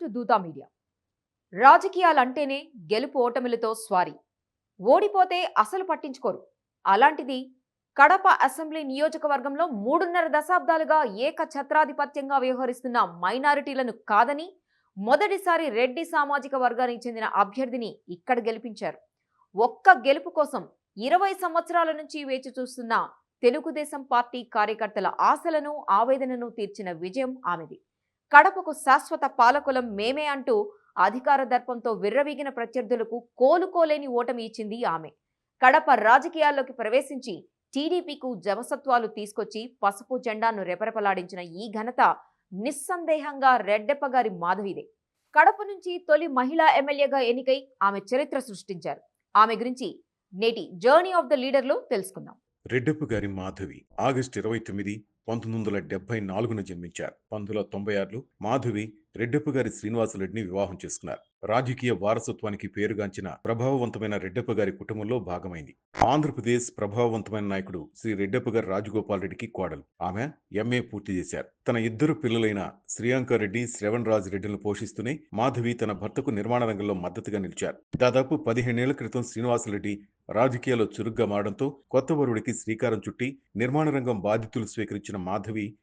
To Dootha media. రాజకీయాలంటేనే గెలుపు ఓటమిలతో స్వారీ. ఓడిపోతే అసలు పట్టించుకోరు. అలాంటిది కడప అసెంబ్లీ నియోజకవర్గంలో 3.5 దశాబ్దాలుగా ఏకఛత్రాధిపత్యంగా వ్యవహరిస్తున్న మైనారిటీలను కాదని మొదటిసారి రెడ్డి సామాజిక వర్గానికి చెందిన అభ్యర్థిని ఇక్కడ గెలిపించారు. ఒక్క గెలుపు కోసం 20 సంవత్సరాల నుంచి వేచి చూస్తున్న తెలుగుదేశం పార్టీ కార్యకర్తల ఆశలను ఆవేదనను తీర్చిన విజయం ఆమెది. కడపకు శాశ్వత పాలకులం మేమే అంటూ అధికార దర్పంతో విర్రవీగిన ప్రత్యర్థులకు కోలుకోలేని ఓటమి ఇచ్చింది ఆమె. కడప రాజకీయాల్లోకి ప్రవేశించి టీడీపీకు జవసత్వాలు తీసుకొచ్చి పసుపు జెండాను రెపరెపలాడించిన ఈ ఘనత నిస్సందేహంగా రెడ్డెప్పగారి మాధవిదే. కడప నుంచి తొలి మహిళా ఎమ్మెల్యేగా ఎన్నికై ఆమె చరిత్ర సృష్టించారు. ఆమె గురించి నేటి జర్నీ ఆఫ్ ద లీడర్లో తెలుసుకుందాం. రెడ్డెప్ప గారి మాధవి ఆగస్టు 29, 1974 జన్మించారు. 1996లో మాధవి రెడ్డెప్ప గారి శ్రీనివాసరెడ్డిని వివాహం చేసుకున్నారు. రాజకీయ వారసత్వానికి పేరుగాంచిన ప్రభావవంతమైన రెడ్డెప్ప గారి కుటుంబంలో భాగమైంది. ఆంధ్రప్రదేశ్ ప్రభావవంతమైన నాయకుడు శ్రీ రెడ్డెప్ప గారి రాజగోపాల్ రెడ్డికి కోడలు. ఆమె ఎంఏ పూర్తి చేశారు. తన ఇద్దరు పిల్లలైన శ్రీయాంక రెడ్డి, శ్రవణ్ రాజ్ రెడ్డిలను పోషిస్తూనే మాధవి తన భర్తకు నిర్మాణ రంగంలో మద్దతుగా నిలిచారు. దాదాపు 15 ఏళ్ల క్రితం శ్రీనివాసరెడ్డి రాజకీయాల్లో చురుగ్గా మారడంతో కొత్త వరుడికి శ్రీకారం చుట్టి నిర్మాణ రంగం బాధ్యతలు స్వీకరించిన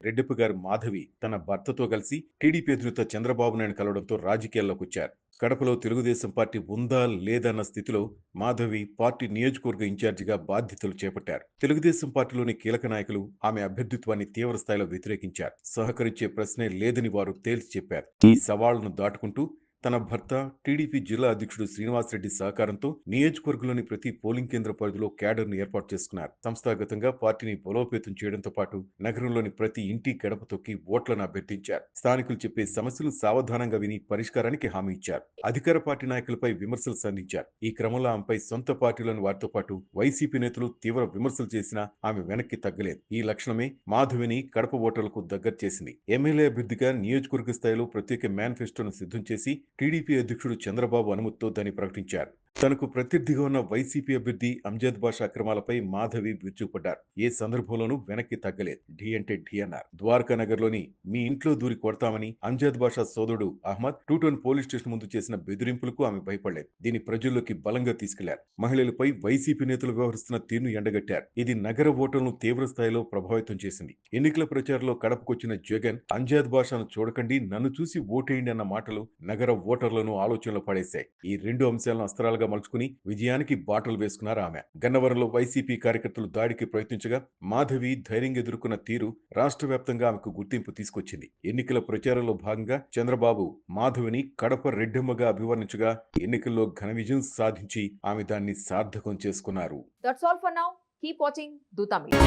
రెడ్డెప్ప గారి మాధవి తన భర్తతో కలిసి టీడీపీ అధినేత చంద్రబాబు నాయుడు కలవడంతో రాజకీయాల్లోకి వచ్చారు. కడపలో తెలుగుదేశం పార్టీ ఉందా లేదన్న స్థితిలో మాధవి పార్టీ నియోజకవర్గ ఇన్ఛార్జిగా బాధ్యతలు చేపట్టారు. తెలుగుదేశం పార్టీలోని కీలక నాయకులు ఆమె అభ్యర్థిత్వాన్ని తీవ్ర స్థాయిలో వ్యతిరేకించారు. సహకరించే ప్రశ్నే లేదని వారు తేల్చి చెప్పారు. ఈ సవాళ్లను దాటుకుంటూ తన భర్త టీడీపీ జిల్లా అధ్యక్షుడు శ్రీనివాసరెడ్డి సహకారంతో నియోజకవర్గంలోని ప్రతి పోలింగ్ కేంద్ర పరిధిలో క్యాడర్ను ఏర్పాటు చేసుకున్నారు. సంస్థాగతంగా పార్టీని బలోపేతం చేయడంతో పాటు నగరంలోని ప్రతి ఇంటి గడప తొక్కి ఓట్లను అభ్యర్థించారు. స్థానికులు చెప్పే సమస్యలు సావధానంగా విని పరిష్కారానికి హామీ ఇచ్చారు. అధికార పార్టీ నాయకులపై విమర్శలు సంధించారు. ఈ క్రమంలో ఆమెపై సొంత పార్టీలోని వారితో పాటు వైసీపీ నేతలు తీవ్ర విమర్శలు చేసినా ఆమె వెనక్కి తగ్గలేదు. ఈ లక్షణమే మాధవిని కడప ఓటర్లకు దగ్గర చేసింది. ఎమ్మెల్యే అభ్యర్థిగా నియోజకవర్గ స్థాయిలో ప్రత్యేక మేనిఫెస్టోను సిద్ధం చేసి టీడీపీ అధ్యక్షుడు చంద్రబాబు అనుమతితో దాన్ని ప్రకటించారు. తనకు ప్రత్యర్థిగా ఉన్న వైసీపీ అభ్యర్థి అంజద్ బాషా అక్రమాలపై మాధవి విరుచుకుపడ్డారు. ఏ సందర్భంలోనూ వెనక్కి తగ్గలేదు. ఢీ అంటే ఢీ అన్నారు. ద్వారకా నగర్ లోని మీ ఇంట్లో దూరి కొడతామని అంజద్ బాషా సోదరుడు అహ్మద్ 2 టౌన్ పోలీస్ స్టేషన్ ముందు చేసిన బెదిరింపులకు ఆమె భయపడలేదు. దీన్ని ప్రజల్లోకి బలంగా తీసుకెళ్లారు. మహిళలపై వైసీపీ నేతలు వ్యవహరిస్తున్న తీరును ఎండగట్టారు. ఇది నగర ఓటర్లను తీవ్ర స్థాయిలో ప్రభావితం చేసింది. ఎన్నికల ప్రచారంలో కడపకొచ్చిన జగన్ అంజద్ బాషాను చూడకండి, నన్ను చూసి ఓటేయండి అన్న మాటలు నగర ఓటర్లను ఆలోచనలో పడేశాయి. ఈ 2 అంశాలను అస్త్రాలుగా మలుచుకుని విజయానికి బాటలు వేసుకున్నారు ఆమె. గన్నవరంలో వైసీపీ కార్యకర్తలు దాడికి ప్రయత్నించగా మాధవి ధైర్యంగా ఎదుర్కొన్న తీరు రాష్ట్ర వ్యాప్తంగా ఆమెకు గుర్తింపు తీసుకొచ్చింది. ఎన్నికల ప్రచారంలో భాగంగా చంద్రబాబు మాధవిని కడప రెడ్డెమ్మగా అభివర్ణించగా ఎన్నికల్లో ఘన విజయం సాధించి ఆమె దాన్ని సార్థకం చేసుకున్నారు. That's all for now. Keep watching Doota Media.